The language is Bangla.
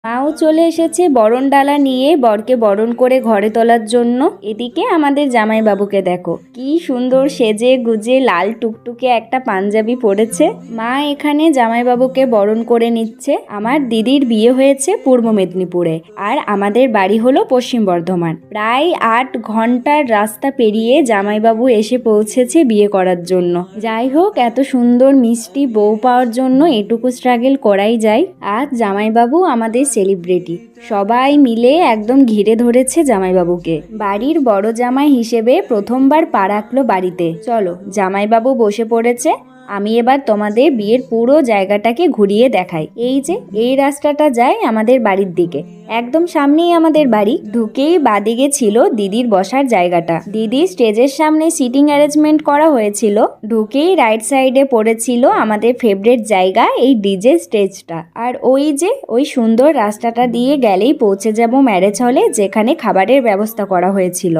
মাও চলে এসেছে বরণ ডালা নিয়ে বরকে বরণ করে ঘরে তোলার জন্য। এদিকে আমাদের জামাইবাবুকে দেখো কি সুন্দর সেজে গুজে লাল টুকটুকে একটা পাঞ্জাবি পরেছে। মা এখানে জামাইবাবুকে বরণ করে নিচ্ছে। আমার দিদির বিয়ে হয়েছে পূর্ব মেদিনীপুরে, আর আমাদের বাড়ি হলো পশ্চিম বর্ধমান। প্রায় 8 ঘন্টার রাস্তা পেরিয়ে জামাইবাবু এসে পৌঁছেছে বিয়ে করার জন্য। যাই হোক, এত সুন্দর মিষ্টি বউ পাওয়ার জন্য এটুকু স্ট্রাগল করাই যায়। আজ জামাইবাবু আমাদের সেলিব্রিটি, সবাই মিলে একদম ঘিরে ধরেছে জামাইবাবুকে। বাড়ির বড় জামাই হিসেবে প্রথমবার পা রাখলো বাড়িতে। চলো, জামাইবাবু বসে পড়েছে। আমি এবার তোমাদের বিয়ের পুরো জায়গাটাকে ঘুরিয়ে দেখাই। এই যে এই রাস্তাটা যায় আমাদের বাড়ির দিকে, একদম সামনেই আমাদের বাড়ি। ঢুকেই বাদিকে ছিল দিদির বসার জায়গাটা। দিদি স্টেজের সামনে সিটিং অ্যারেঞ্জমেন্ট করা হয়েছিল। ঢুকেই রাইট সাইডে পড়েছিল আমাদের ফেভারিট জায়গা, এই ডিজে স্টেজটা। আর ওই যে ওই সুন্দর রাস্তাটা দিয়ে গেলেই পৌঁছে যাব ম্যারেজ হলে, যেখানে খাবারের ব্যবস্থা করা হয়েছিল।